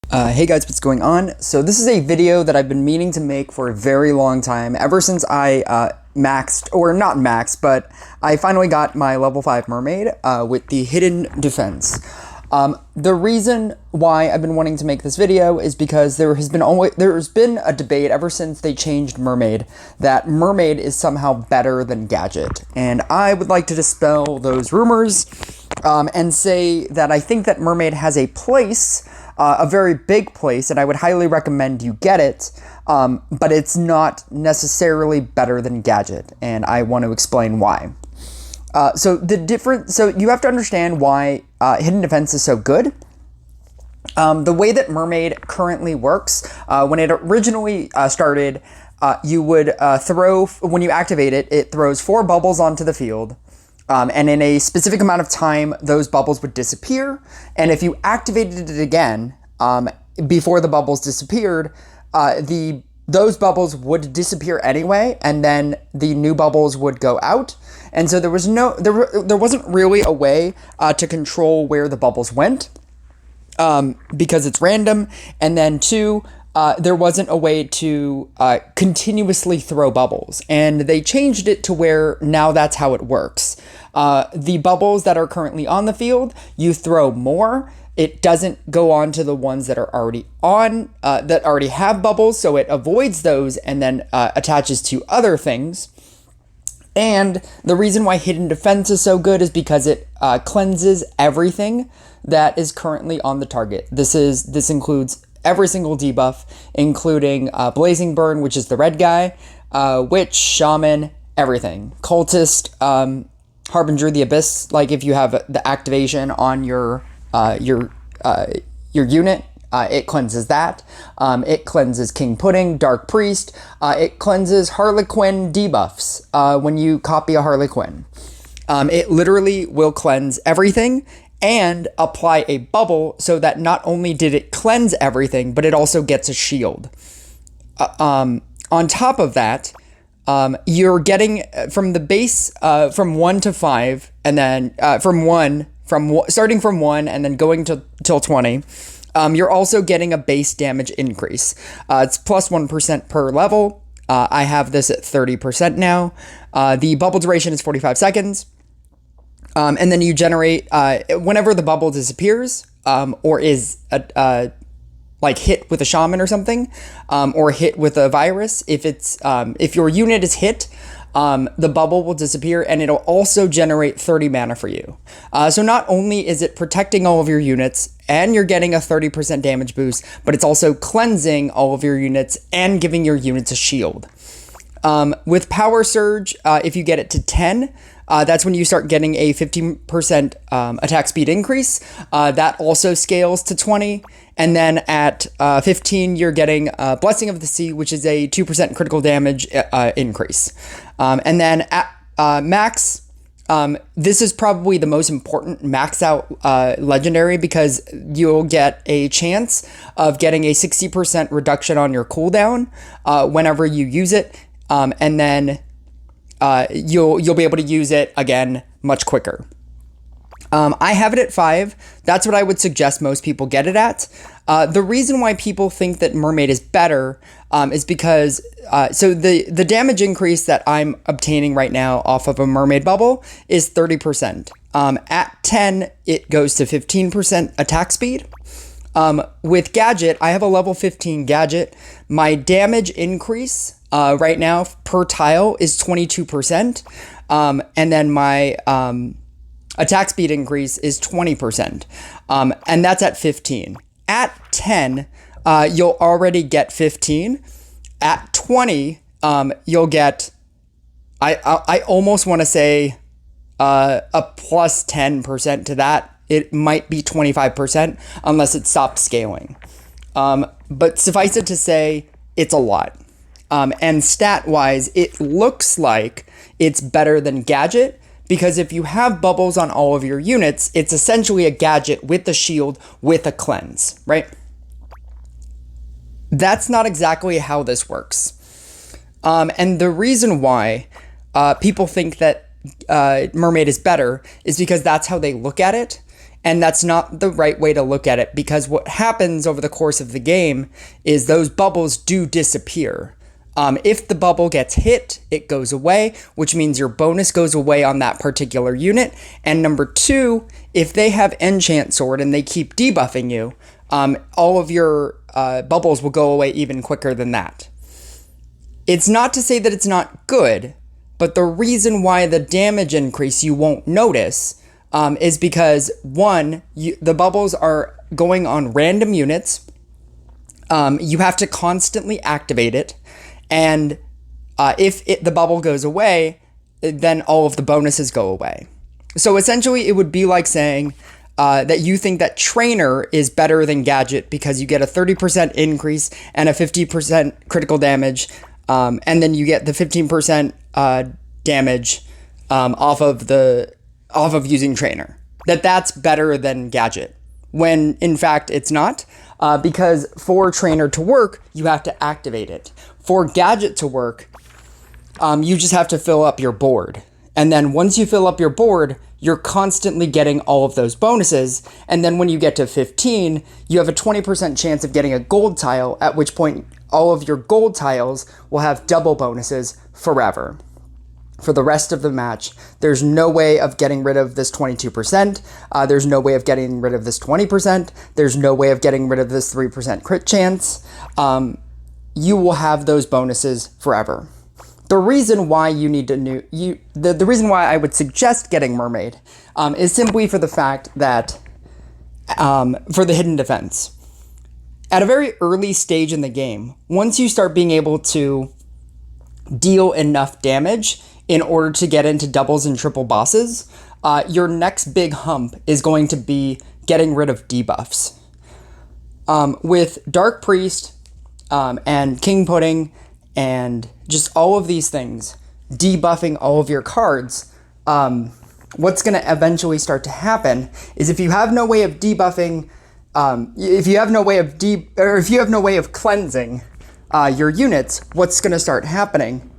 Hey guys, what's going on? So this is a video that I've been meaning to make for a very long time, ever since I maxed, or not maxed, but I finally got my level 5 mermaid with the hidden defense. The reason why I've been wanting to make this video is because there's been a debate ever since they changed mermaid that mermaid is somehow better than gadget, and I would like to dispel those rumors and say that I think that mermaid has a place, a very big place, and I would highly recommend you get it, but it's not necessarily better than gadget, and I want to explain why. So you have to understand why hidden defense is so good. The way that mermaid currently works, when it originally started, you would when you activate it, it throws 4 bubbles onto the field. And in a specific amount of time, those bubbles would disappear. And if you activated it again, before the bubbles disappeared, those bubbles would disappear anyway, and then the new bubbles would go out. And so there wasn't really a way to control where the bubbles went, because it's random. And then 2, there wasn't a way to continuously throw bubbles, and they changed it to where now that's how it works. The bubbles that are currently on the field, you throw more. It doesn't go on to the ones that are already on, that already have bubbles, so it avoids those and then attaches to other things. And the reason why hidden defense is so good is because it cleanses everything that is currently on the target. This includes every single debuff, including Blazing Burn, which is the red guy, Witch, Shaman, everything. Cultist, Harbinger of the Abyss, like if you have the activation on your unit, it cleanses that. It cleanses King Pudding, Dark Priest. It cleanses Harlequin debuffs when you copy a Harlequin. It literally will cleanse everything and apply a bubble so that not only did it cleanse everything, but it also gets a shield. On top of that, you're getting from the base from 1 to 5, and then starting from 1 and then going till 20. You're also getting a base damage increase. It's plus 1% per level. I have this at 30% now. The bubble duration is 45 seconds. And then you generate, whenever the bubble disappears, or is like hit with a shaman or something, or hit with a virus, if your unit is hit, the bubble will disappear, and it'll also generate 30 mana for you. So not only is it protecting all of your units, and you're getting a 30% damage boost, but it's also cleansing all of your units and giving your units a shield. With Power Surge, if you get it to 10, that's when you start getting a 15% attack speed increase. That also scales to 20. And then at 15, you're getting Blessing of the Sea, which is a 2% critical damage increase. And then at max, this is probably the most important max out legendary, because you'll get a chance of getting a 60% reduction on your cooldown whenever you use it. And then you'll be able to use it again much quicker. I have it at 5. That's what I would suggest most people get it at. The reason why people think that mermaid is better is because so the damage increase that I'm obtaining right now off of a mermaid bubble is 30%. At 10, it goes to 15% attack speed. With gadget, I have a level 15 gadget. My damage increase right now per tile is 22%. And then my attack speed increase is 20%. And that's at 15. At 10, you'll already get 15. At 20, you'll get, I almost want to say a plus 10% to that. It might be 25% unless it stops scaling. But suffice it to say, it's a lot. And stat-wise, it looks like it's better than gadget, because if you have bubbles on all of your units, it's essentially a gadget with a shield with a cleanse, right? That's not exactly how this works. And the reason why people think that mermaid is better is because that's how they look at it. And that's not the right way to look at it, because what happens over the course of the game is those bubbles do disappear. If the bubble gets hit, it goes away, which means your bonus goes away on that particular unit. And number two, if they have Enchant Sword and they keep debuffing you, all of your bubbles will go away even quicker than that. It's not to say that it's not good, but the reason why the damage increase you won't notice is because, one, the bubbles are going on random units. You have to constantly activate it. And if the bubble goes away, then all of the bonuses go away. So essentially, it would be like saying that you think that Trainer is better than Gadget because you get a 30% increase and a 50% critical damage, and then you get the 15% damage off of using Trainer. That's better than Gadget, when in fact it's not. Because for Trainer to work, you have to activate it. For Gadget to work, you just have to fill up your board. And then once you fill up your board, you're constantly getting all of those bonuses. And then when you get to 15, you have a 20% chance of getting a gold tile, at which point all of your gold tiles will have double bonuses forever. For the rest of the match, there's no way of getting rid of this 22%. There's no way of getting rid of this 20%. There's no way of getting rid of this 3% crit chance. You will have those bonuses forever. The reason why you need to the reason why I would suggest getting Mermaid is simply for the fact that for the hidden defense. At a very early stage in the game, once you start being able to deal enough damage in order to get into doubles and triple bosses, your next big hump is going to be getting rid of debuffs. With Dark Priest and King Pudding and just all of these things, debuffing all of your cards, what's going to eventually start to happen is if you have no way of debuffing, if you have no way of cleansing your units, what's going to start happening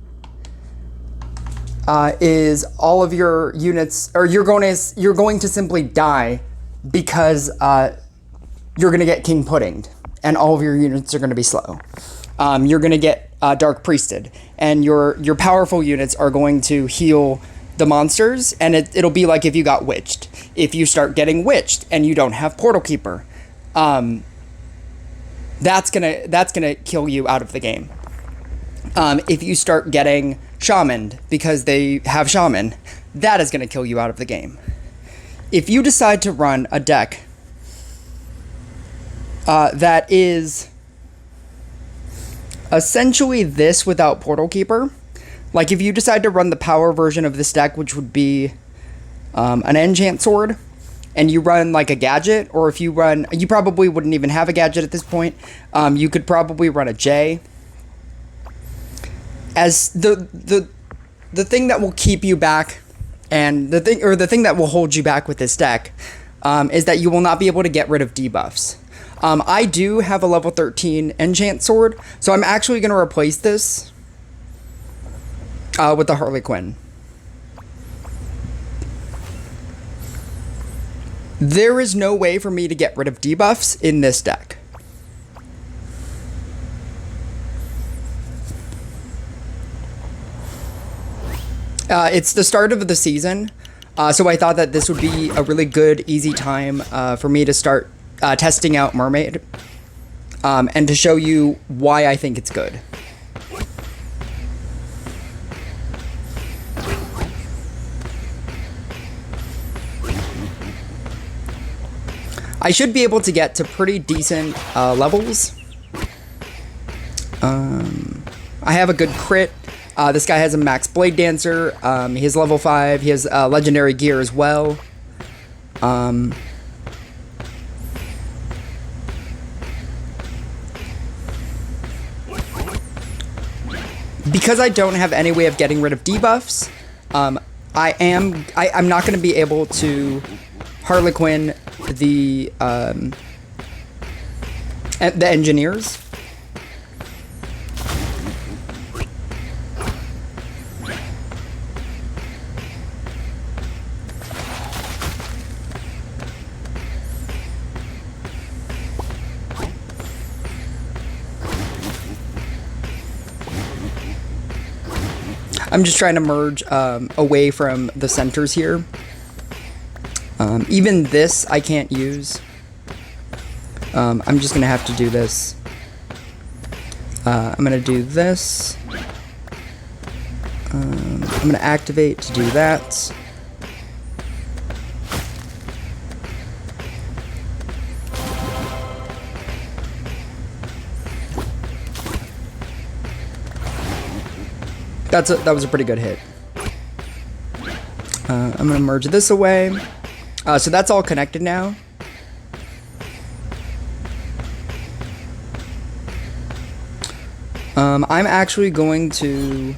is all of your units, or you're going to simply die because you're going to get King Puddinged, and all of your units are going to be slow. You're going to get Dark Priested, and your powerful units are going to heal the monsters, and it'll be like if you got Witched. If you start getting Witched and you don't have Portal Keeper, that's gonna kill you out of the game. If you start getting Shamaned because they have Shaman, that is gonna kill you out of the game. If you decide to run a deck that is essentially this without Portal Keeper, like if you decide to run the power version of this deck, which would be an Enchant Sword, and you run like a Gadget, or if you probably wouldn't even have a Gadget at this point, you could probably run a J. As the thing that will keep you back, and the thing that will hold you back with this deck, is that you will not be able to get rid of debuffs. I do have a level 13 Enchant Sword, so I'm actually going to replace this with the Harley Quinn. There is no way for me to get rid of debuffs in this deck. It's the start of the season, so I thought that this would be a really good, easy time for me to start testing out Mermaid, and to show you why I think it's good. I should be able to get to pretty decent levels. I have a good crit. This guy has a max Blade Dancer. He has level 5. He has legendary gear as well. Because I don't have any way of getting rid of debuffs, I'm not going to be able to Harlequin the engineers. I'm just trying to merge away from the centers here. Even this I can't use. I'm just gonna have to do this. I'm gonna do this. I'm gonna activate to do that. That was a pretty good hit. I'm gonna merge this away. So that's all connected now. I'm actually going to...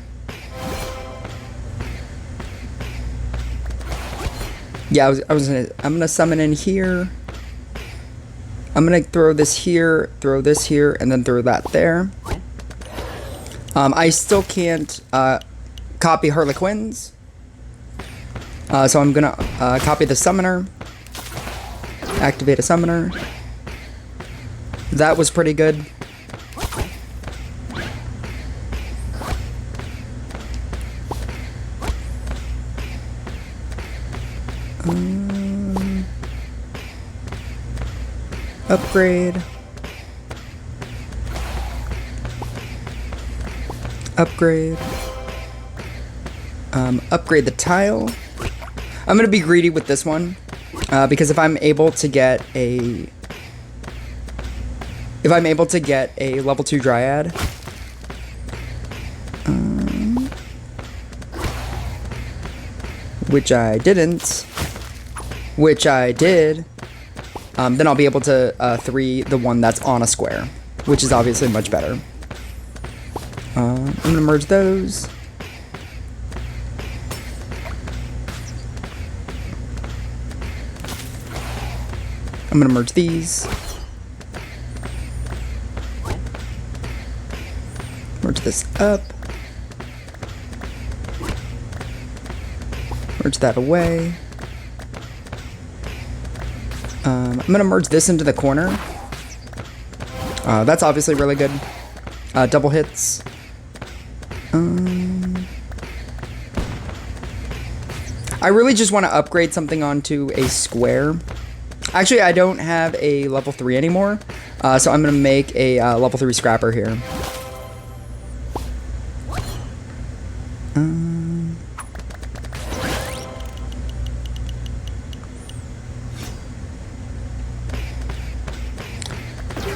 Yeah, I'm gonna summon in here. I'm gonna throw this here, and then throw that there. I still can't copy Harlequins. So I'm gonna copy the summoner. Activate a summoner. That was pretty good. Upgrade. Upgrade. Upgrade the tile. I'm gonna be greedy with this one, because if I'm able to get a level 2 Dryad, which I didn't, which I did, then I'll be able to 3 the one that's on a square, which is obviously much better. I'm gonna merge those. I'm gonna merge these. Merge this up. Merge that away. I'm gonna merge this into the corner. That's obviously really good. Double hits. I really just want to upgrade something onto a square. Actually, I don't have a level 3 anymore, so I'm gonna make a level 3 scrapper here.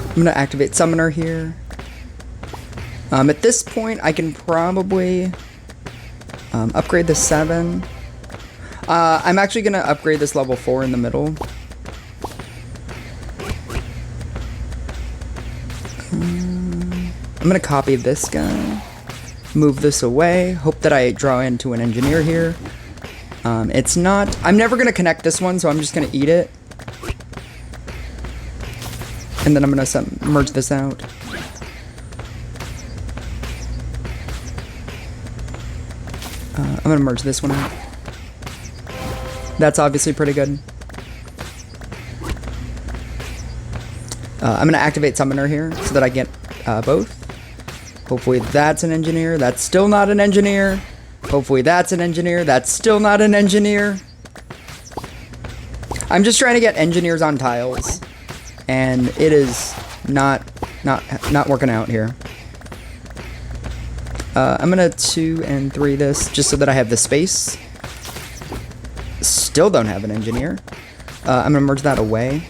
I'm gonna activate Summoner here. At this point, I can probably upgrade the 7. I'm actually gonna upgrade this level 4 in the middle. I'm gonna copy this guy, move this away, hope that I draw into an engineer here. It's not. I'm never gonna connect this one, so I'm just gonna eat it. And then I'm gonna merge this out. I'm gonna merge this one out. That's obviously pretty good. I'm gonna activate Summoner here so that I get both. Hopefully that's an engineer. That's still not an engineer. Hopefully that's an engineer. That's still not an engineer. I'm just trying to get engineers on tiles, and it is not working out here. I'm gonna 2 and 3 this just so that I have the space. Still don't have an engineer. I'm gonna merge that away.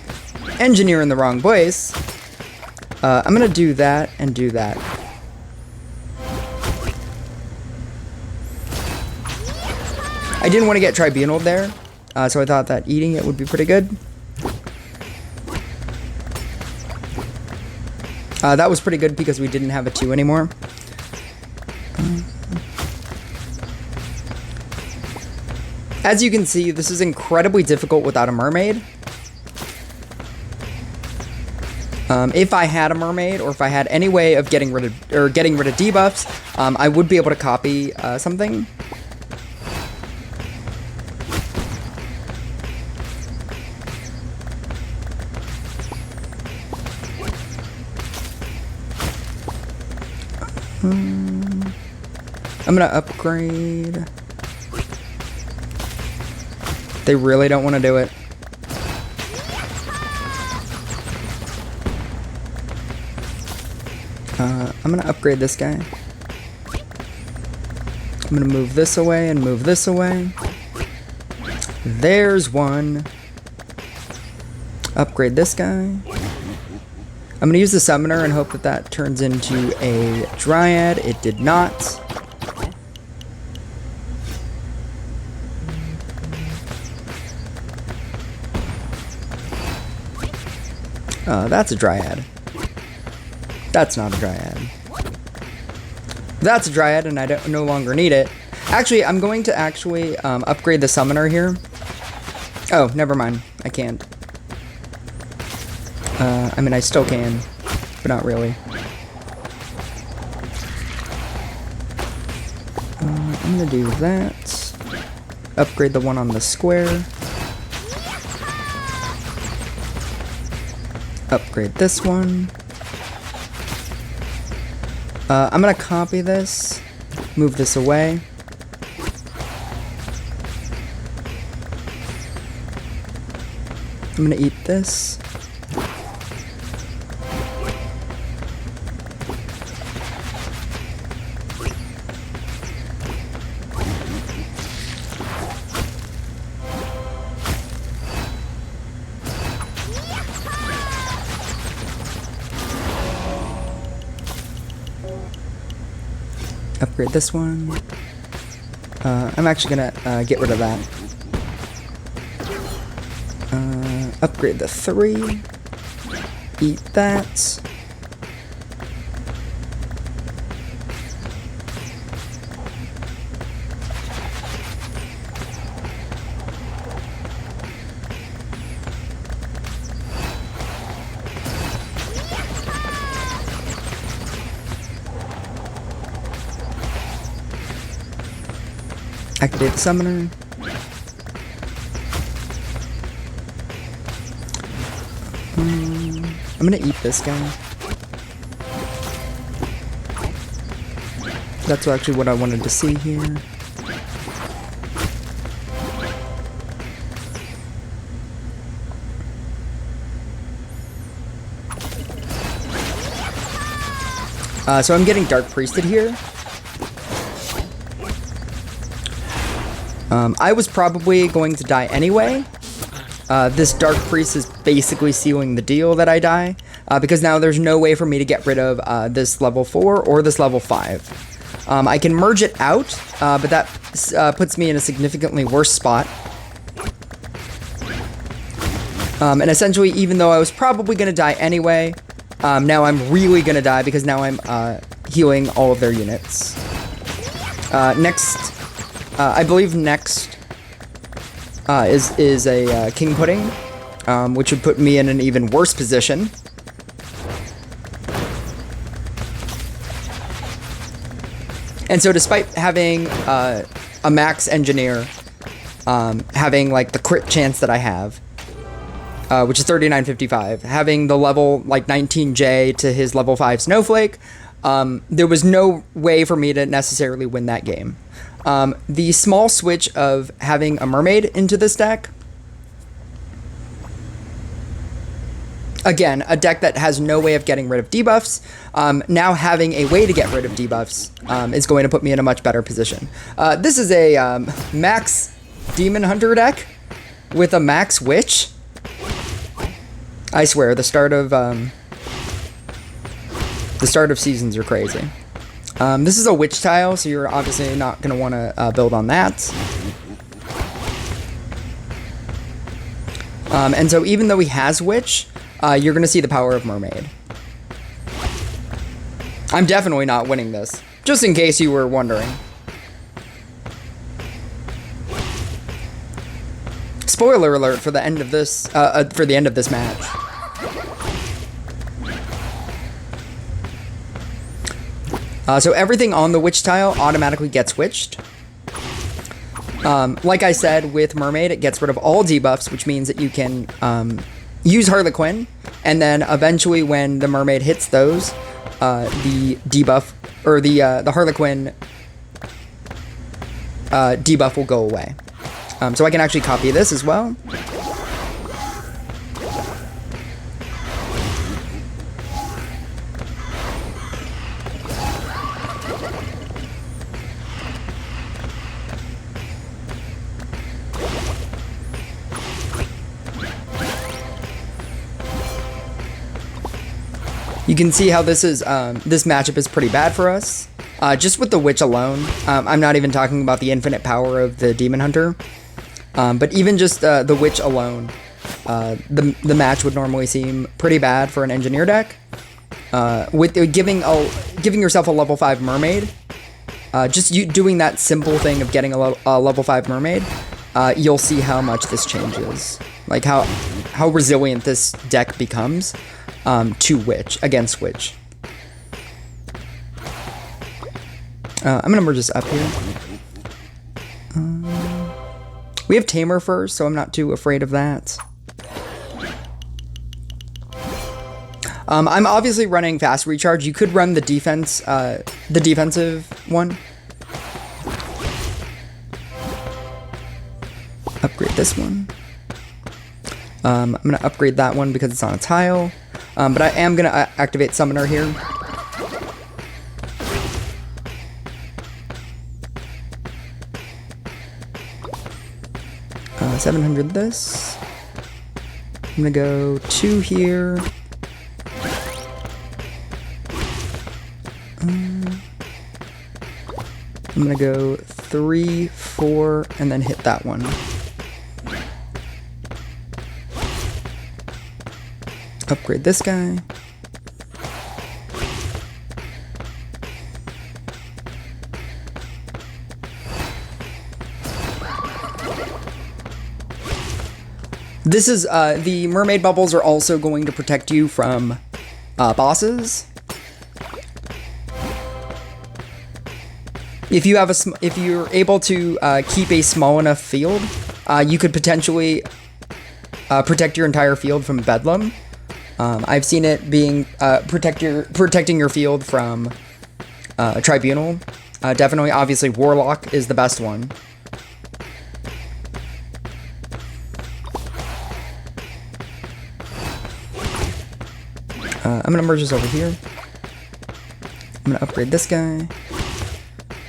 Engineer in the wrong place. I'm gonna do that and do that. I didn't want to get Tribunal there, so I thought that eating it would be pretty good. That was pretty good because we didn't have a 2 anymore. As you can see, this is incredibly difficult without a mermaid. If I had a mermaid, or if I had any way of getting rid of debuffs, I would be able to copy something. I'm gonna upgrade. They really don't want to do it. I'm gonna upgrade this guy. I'm gonna move this away and move this away. There's one. Upgrade this guy. I'm gonna use the summoner and hope that that turns into a dryad. It did not. That's a dryad. That's not a dryad. That's a dryad, and I no longer need it. Actually, I'm going to actually upgrade the summoner here. Oh, never mind. I can't. I mean, I still can, but not really. I'm gonna do that. Upgrade the one on the square. Upgrade this one. I'm gonna copy this, move this away. I'm gonna eat this. Upgrade this one. I'm actually gonna get rid of that. Upgrade the 3. Eat that. Activate the summoner. I'm gonna eat this guy. That's actually what I wanted to see here. So I'm getting Dark Priested here. I was probably going to die anyway. This Dark Priest is basically sealing the deal that I die, because now there's no way for me to get rid of this level 4 or this level 5. I can merge it out, but that puts me in a significantly worse spot. And essentially, even though I was probably going to die anyway, now I'm really going to die because now I'm healing all of their units. I believe next is a King Pudding, which would put me in an even worse position. And so despite having a max engineer, having like the crit chance that I have, which is 3955, having the level like 19J to his level 5 Snowflake, there was no way for me to necessarily win that game. The small switch of having a mermaid into this deck, again, a deck that has no way of getting rid of debuffs, now having a way to get rid of debuffs is going to put me in a much better position. This is a max Demon Hunter deck with a max Witch. I swear, the start of seasons are crazy. This is a Witch tile, so you're obviously not going to want to build on that. And so even though he has Witch, you're going to see the power of Mermaid. I'm definitely not winning this, just in case you were wondering. Spoiler alert for the end of this match. So everything on the Witch tile automatically gets witched. Like I said, with Mermaid, it gets rid of all debuffs, which means that you can use Harlequin, and then eventually when the Mermaid hits those, the debuff, or the Harlequin debuff will go away. So I can actually copy this as well. You can see how this is this matchup is pretty bad for us. Just with the Witch alone, I'm not even talking about the infinite power of the Demon Hunter, but even just the Witch alone, the match would normally seem pretty bad for an Engineer deck. With giving yourself a level 5 Mermaid, just you doing that simple thing of getting a level 5 Mermaid, you'll see how much this changes, like how resilient this deck becomes to Witch, against Witch. I'm gonna merge this up here. We have Tamer first, so I'm not too afraid of that. I'm obviously running fast recharge. You could run the defensive one. Upgrade this one. I'm gonna upgrade that one because it's on a tile. But I am gonna activate Summoner here. Uh, 700 this. I'm gonna go 2 here. I'm gonna go 3, 4, and then hit that one. Upgrade this guy. This is, the Mermaid Bubbles are also going to protect you from bosses. If you have if you're able to keep a small enough field, you could potentially protect your entire field from Bedlam. I've seen it being protecting your field from Tribunal. Definitely, obviously, Warlock is the best one. I'm gonna merge this over here. I'm gonna upgrade this guy.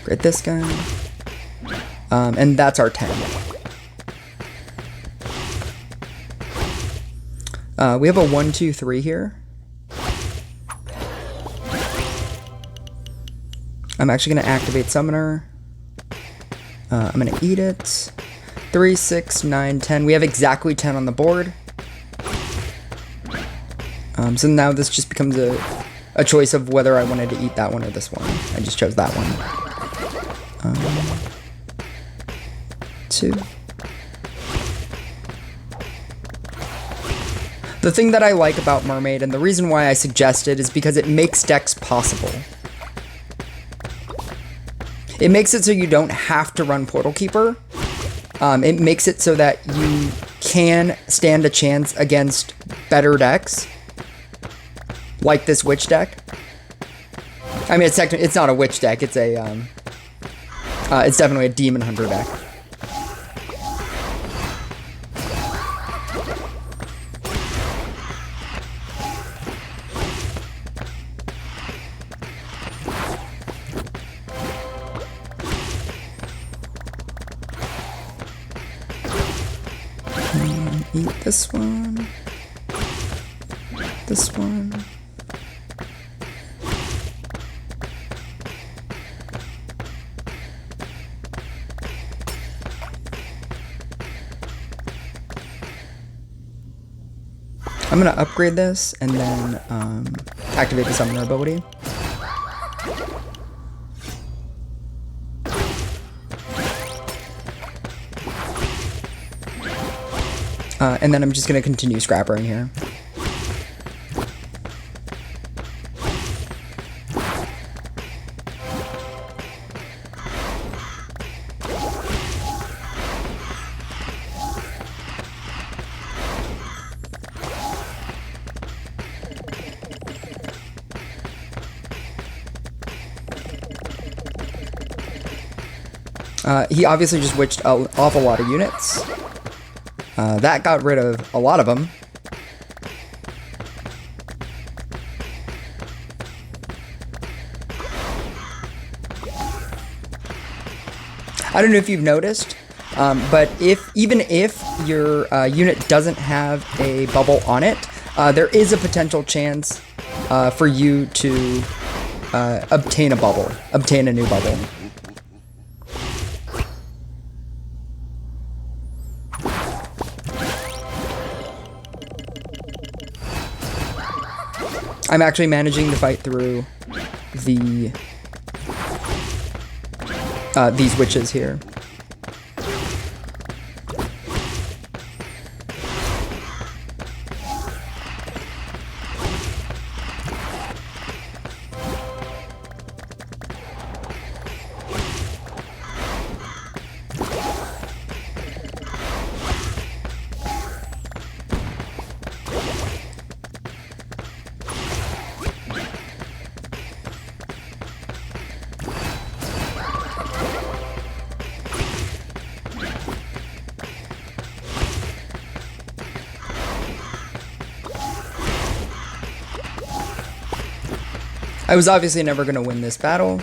Upgrade this guy. And that's our 10. We have a 1, 2, 3 here. I'm actually going to activate Summoner. I'm going to eat it. 3, 6, 9, 10. We have exactly 10 on the board. So now this just becomes a choice of whether I wanted to eat that one or this one. I just chose that one. 2. The thing that I like about Mermaid, and the reason why I suggest it, is because it makes decks possible. It makes it so you don't have to run Portal Keeper. It makes it so that you can stand a chance against better decks, like this Witch deck. I mean, it's not a Witch deck. It's a it's definitely a Demon Hunter deck. Eat this one. This one. I'm gonna upgrade this and then activate the Summoner ability. And then I'm just gonna continue scrappering here. He obviously just witched an awful lot of units. That got rid of a lot of them. I don't know if you've noticed, but even if your unit doesn't have a bubble on it, there is a potential chance for you to obtain a new bubble. I'm actually managing to fight through the these witches here. I was obviously never going to win this battle,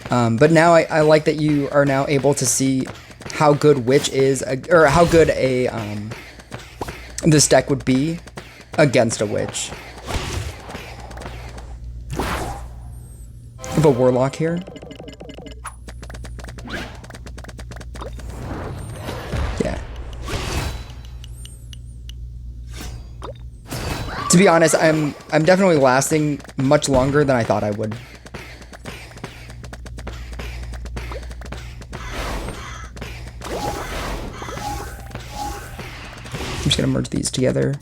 but now I like that you are now able to see how good Witch is, or how good this deck would be against a Witch. I have a Warlock here. Yeah. To be honest, I'm definitely lasting much longer than I thought I would. I'm just gonna merge these together.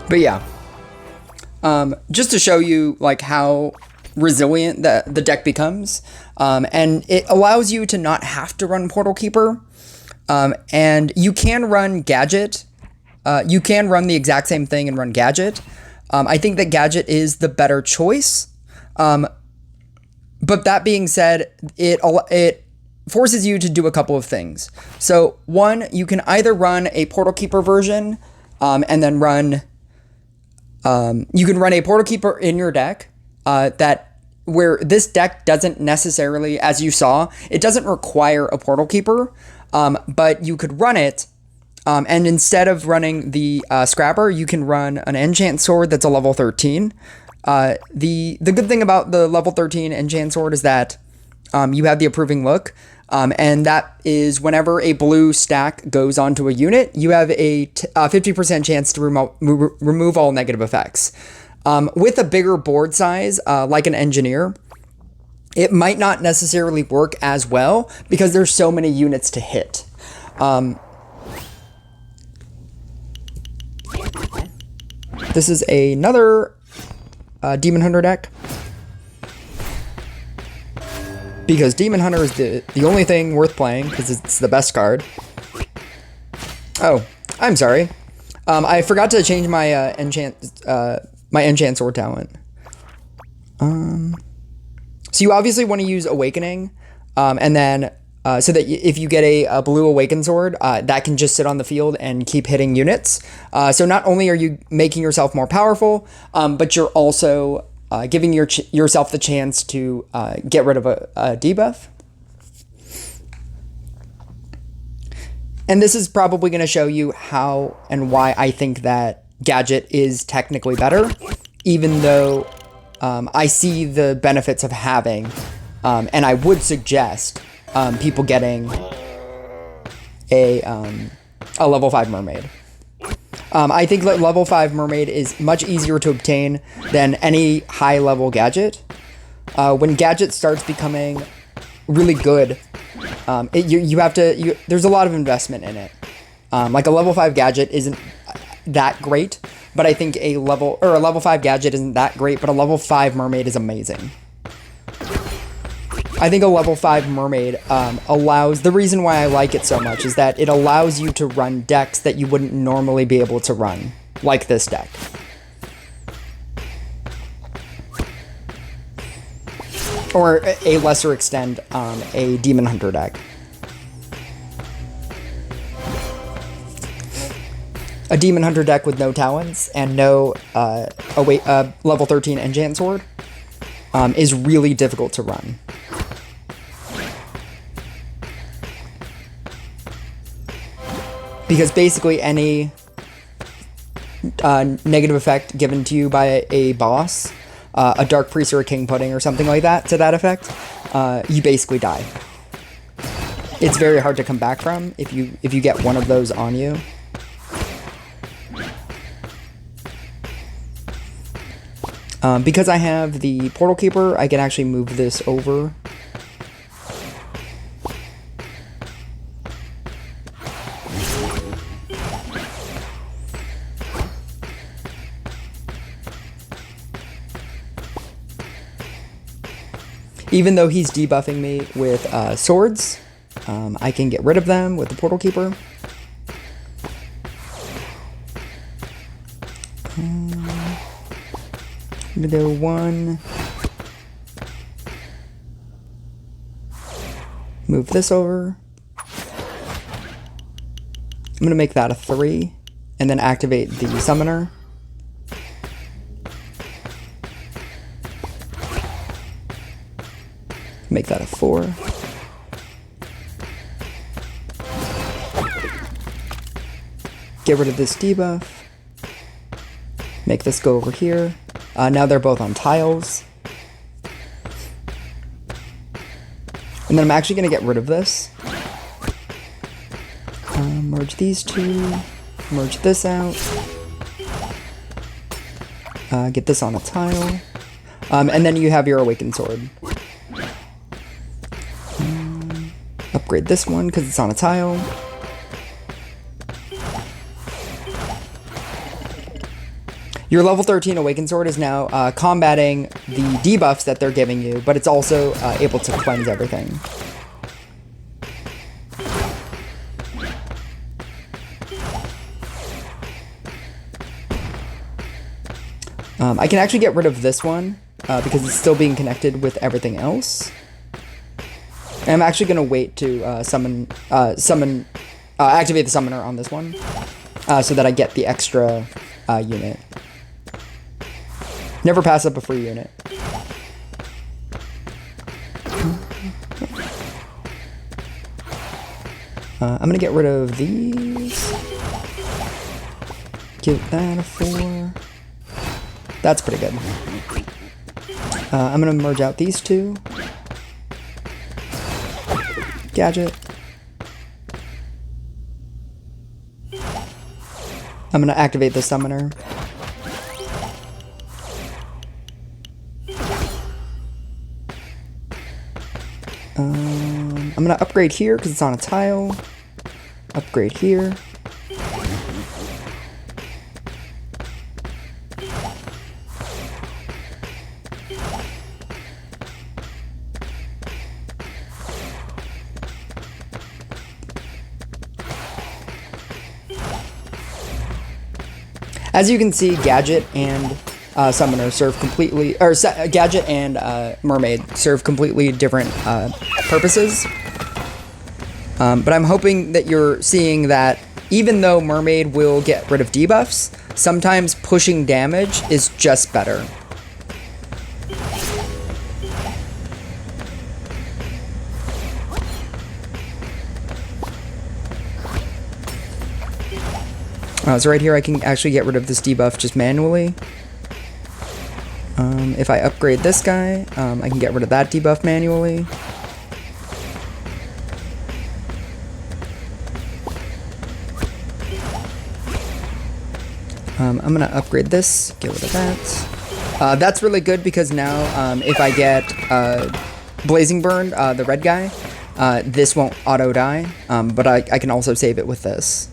But yeah, just to show you like how resilient the deck becomes, and it allows you to not have to run Portal Keeper, and you can run Gadget. You can run the exact same thing and run Gadget. I think that Gadget is the better choice, but that being said, it forces you to do a couple of things. So one, you can either run a Portal Keeper version, and then run. You can run a Portal Keeper in your deck where this deck doesn't necessarily, as you saw, it doesn't require a Portal Keeper, but you could run it, and instead of running the Scrapper, you can run an Enchant Sword that's a level 13. The good thing about the level 13 Enchant Sword is that you have the Approving Look, and that is whenever a blue stack goes onto a unit, you have a 50% chance to remove all negative effects. With a bigger board size, like an Engineer, it might not necessarily work as well because there's so many units to hit. This is another Demon Hunter deck. Because Demon Hunter is the only thing worth playing, because it's the best card. Oh, I'm sorry. I forgot to change my Enchant Sword talent. So you obviously want to use Awakening, and then so that if you get a blue Awakened Sword, that can just sit on the field and keep hitting units. So not only are you making yourself more powerful, but you're also giving yourself the chance to get rid of a debuff. And this is probably going to show you how and why I think that Gadget is technically better, even though I see the benefits of having, and I would suggest people getting a level 5 Mermaid. I think that level 5 Mermaid is much easier to obtain than any high level Gadget. When Gadget starts becoming really good, there's a lot of investment in it. Like a level 5 gadget isn't that great, but I think a level 5 gadget isn't that great, but a level 5 mermaid is amazing. I think a level 5 mermaid allows, the reason why I like it so much is that it allows you to run decks that you wouldn't normally be able to run, like this deck. Or a lesser extent, a Demon Hunter deck. A Demon Hunter deck with no talents and no level 13 Enchant Sword is really difficult to run. Because basically any negative effect given to you by a boss, a Dark Priest or a King Pudding or something like that, to that effect, you basically die. It's very hard to come back from if you get one of those on you. Because I have the Portal Keeper, I can actually move this over. Even though he's debuffing me with swords, I can get rid of them with the Portal Keeper. I'm gonna go 1. Move this over. I'm gonna make that a 3, and then activate the Summoner. Make that a 4. Get rid of this debuff. Make this go over here. Now they're both on tiles. And then I'm actually going to get rid of this. Merge these two. Merge this out. Get this on a tile. And then you have your Awakened Sword. Upgrade this one because it's on a tile. Your level 13 Awakened Sword is now combating the debuffs that they're giving you, but it's also able to cleanse everything. I can actually get rid of this one because it's still being connected with everything else. And I'm actually going to wait to activate the Summoner on this one so that I get the extra unit. Never pass up a free unit. I'm going to get rid of these. Give that a 4. That's pretty good. I'm going to merge out these two. Gadget. I'm going to activate the Summoner. I'm going to upgrade here because it's on a tile. Upgrade here. As you can see, Gadget and Summoner serve completely, or Gadget and Mermaid serve completely different purposes. But I'm hoping that you're seeing that even though Mermaid will get rid of debuffs, sometimes pushing damage is just better. So right here I can actually get rid of this debuff just manually. If I upgrade this guy, I can get rid of that debuff manually. I'm going to upgrade this, get rid of that. That's really good because now if I get Blazing Burn, the red guy, this won't auto die, but I can also save it with this.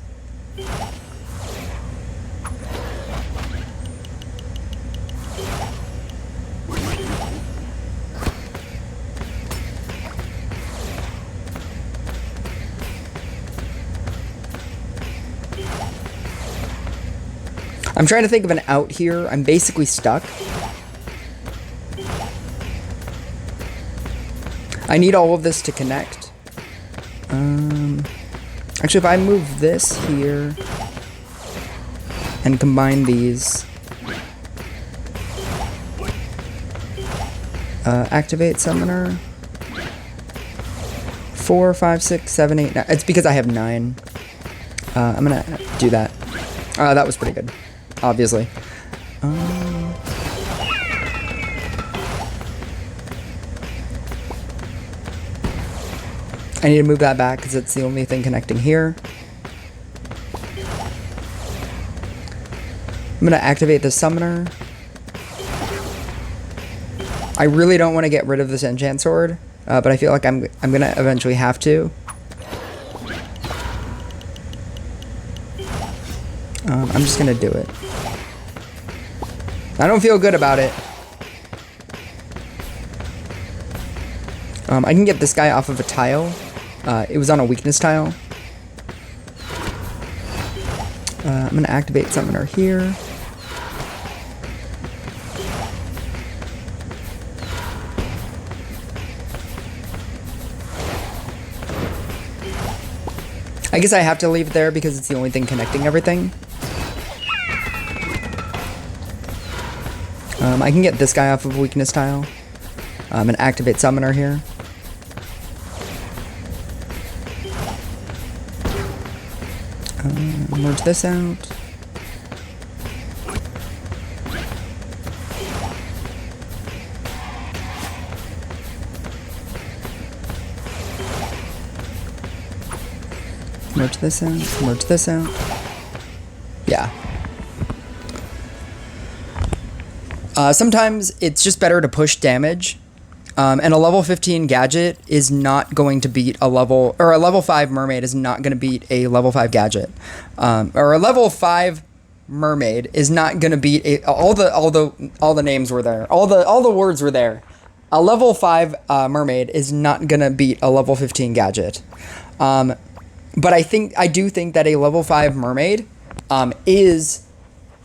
I'm trying to think of an out here. I'm basically stuck. I need all of this to connect. Actually, if I move this here and combine these, activate summoner. 4, 5, 6, 7, 8, 9. It's because I have 9. I'm gonna do that. That was pretty good, obviously. I need to move that back because it's the only thing connecting here. I'm gonna activate the summoner. I really don't want to get rid of this enchant sword, but I feel like I'm gonna eventually have to. I'm just gonna do it. I don't feel good about it. I can get this guy off of a tile. It was on a weakness tile. I'm gonna activate summoner here. I guess I have to leave it there because it's the only thing connecting everything. I can get this guy off of a weakness tile. And activate summoner here. Merge this out. Merge this out. Merge this out. Yeah. Sometimes it's just better to push damage. And a level 15 gadget is not going to beat a level 5 mermaid is not going to beat a level 5 gadget. Or a level 5 mermaid is not going to beat all the names were there. All the words were there. A level 5 mermaid is not going to beat a level 15 gadget. But I do think that a level 5 mermaid is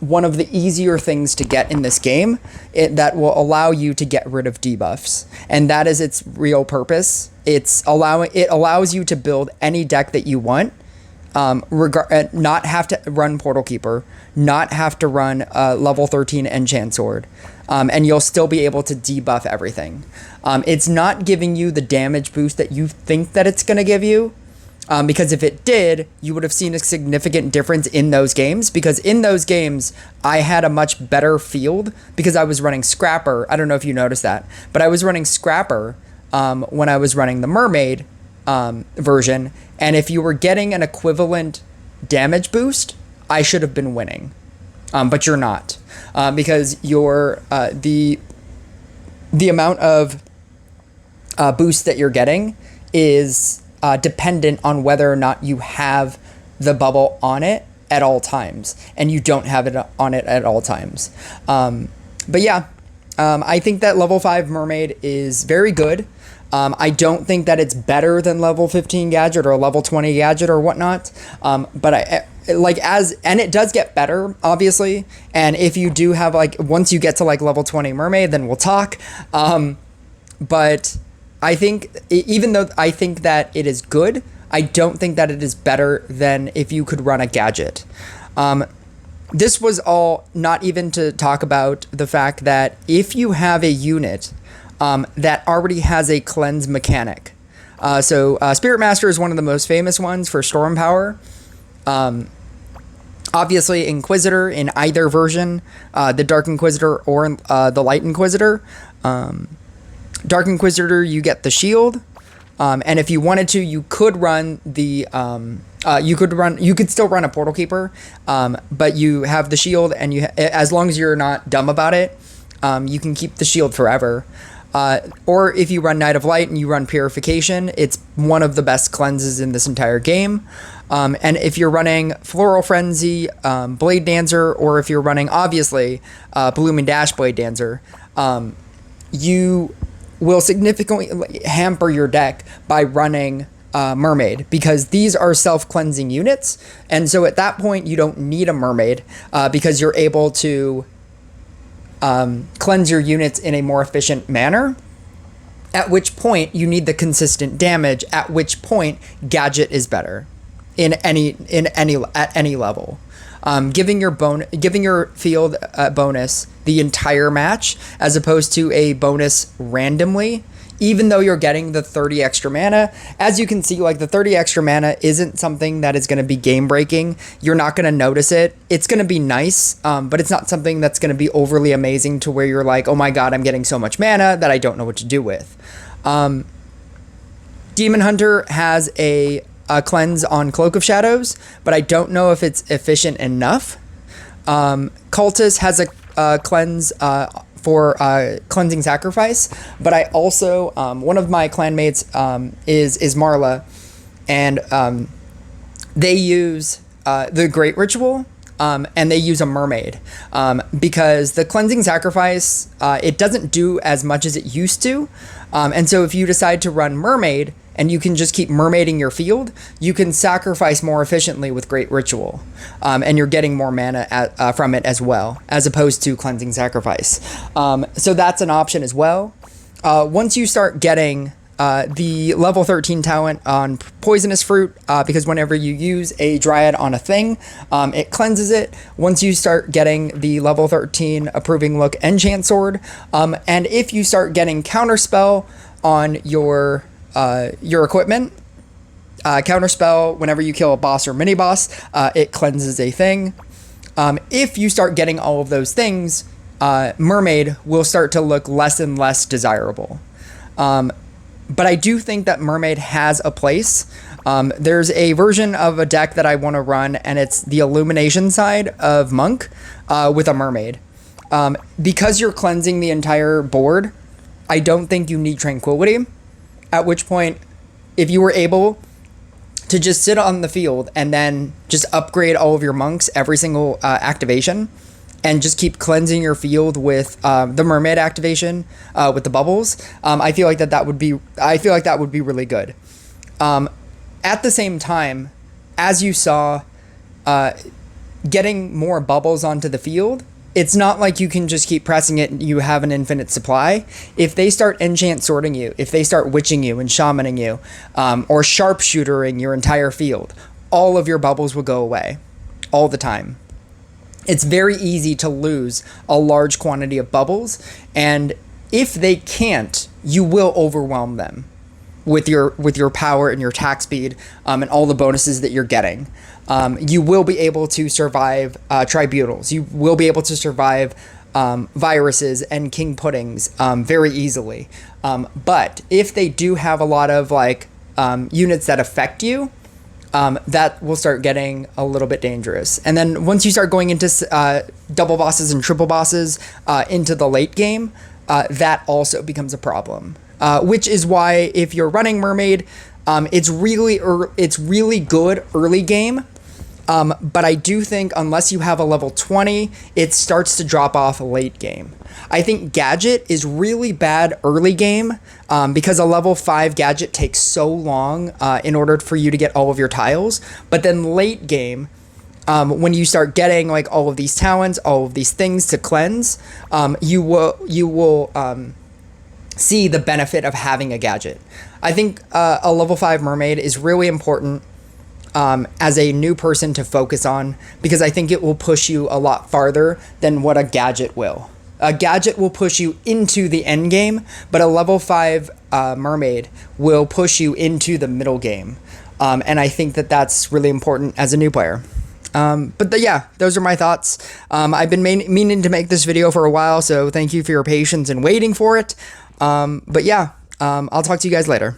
one of the easier things to get in this game that will allow you to get rid of debuffs. And that is its real purpose. It allows you to build any deck that you want, not have to run Portal Keeper, not have to run level 13 Enchant Sword, and you'll still be able to debuff everything. It's not giving you the damage boost that you think that it's going to give you, because if it did, you would have seen a significant difference in those games, because in those games, I had a much better field because I was running Scrapper. I don't know if you noticed that, but I was running Scrapper when I was running the Mermaid version, and if you were getting an equivalent damage boost, I should have been winning, but you're not, because you're, the amount of boost that you're getting is dependent on whether or not you have the bubble on it at all times, and you don't have it on it at all times. But yeah, I think that level 5 mermaid is very good. I don't think that it's better than level 15 gadget or level 20 gadget or whatnot. But and it does get better, obviously. And if you do have once you get to level 20 mermaid, then we'll talk. But I think, even though I think that it is good, I don't think that it is better than if you could run a gadget. This was all not even to talk about the fact that if you have a unit that already has a cleanse mechanic. Spirit Master is one of the most famous ones for Storm Power. Obviously, Inquisitor in either version, the Dark Inquisitor or the Light Inquisitor. Dark Inquisitor, you get the shield, and if you wanted to, you could run the you could still run a Portal Keeper, but you have the shield, and as long as you're not dumb about it, you can keep the shield forever. Or if you run Knight of Light and you run Purification, it's one of the best cleanses in this entire game. And if you're running Floral Frenzy, Blade Dancer, or if you're running, obviously, Bloom and Dash Blade Dancer, you will significantly hamper your deck by running Mermaid, because these are self-cleansing units. And so at that point, you don't need a Mermaid because you're able to cleanse your units in a more efficient manner. At which point, you need the consistent damage, at which point, Gadget is better at any level. Giving your field a bonus the entire match as opposed to a bonus randomly, even though you're getting the 30 extra mana. As you can see, like, the 30 extra mana isn't something that is going to be game breaking. You're not going to notice it. It's going to be nice, but it's not something that's going to be overly amazing to where you're like, oh my god, I'm getting so much mana that I don't know what to do with. Demon Hunter has a cleanse on Cloak of Shadows, but I don't know if it's efficient enough. Cultist has a cleanse for Cleansing Sacrifice, but I also, one of my clanmates is Marla, and they use the Great Ritual, and they use a Mermaid, because the Cleansing Sacrifice, it doesn't do as much as it used to, and so if you decide to run Mermaid, and you can just keep mermaiding your field, you can sacrifice more efficiently with Great Ritual, and you're getting more mana from it as well, as opposed to Cleansing Sacrifice. So that's an option as well. Once you start getting the level 13 talent on Poisonous Fruit, because whenever you use a Dryad on a thing, it cleanses it. Once you start getting the level 13 Approving Look Enchant Sword, and if you start getting Counterspell on your equipment, Counterspell whenever you kill a boss or mini boss, it cleanses a thing. If you start getting all of those things, Mermaid will start to look less and less desirable. But I do think that Mermaid has a place. There's a version of a deck that I want to run, and it's the Illumination side of Monk with a Mermaid. Because you're cleansing the entire board, I don't think you need Tranquility. At which point, if you were able to just sit on the field and then just upgrade all of your monks every single activation, and just keep cleansing your field with the Mermaid activation with the bubbles, I feel like that would be really good. At the same time, as you saw, getting more bubbles onto the field, it's not like you can just keep pressing it and you have an infinite supply. If they start enchant sorting you, if they start witching you and shamaning you, or sharpshootering your entire field, all of your bubbles will go away all the time. It's very easy to lose a large quantity of bubbles, and if they can't, you will overwhelm them with your power and your attack speed, and all the bonuses that you're getting. You will be able to survive tribunals. You will be able to survive viruses and king puddings very easily. But if they do have a lot of units that affect you, that will start getting a little bit dangerous. And then once you start going into double bosses and triple bosses into the late game, that also becomes a problem. Which is why if you're running Mermaid, it's really good early game. But I do think unless you have a level 20, it starts to drop off late game. I think Gadget is really bad early game because a level 5 Gadget takes so long in order for you to get all of your tiles. But then late game, when you start getting all of these talents, all of these things to cleanse, you will see the benefit of having a Gadget. I think a level 5 Mermaid is really important as a new person to focus on, because I think it will push you a lot farther than what a Gadget will. A Gadget will push you into the end game, but a level 5 Mermaid will push you into the middle game. And I think that that's really important as a new player. Yeah, those are my thoughts. I've been meaning to make this video for a while, so thank you for your patience and waiting for it. I'll talk to you guys later.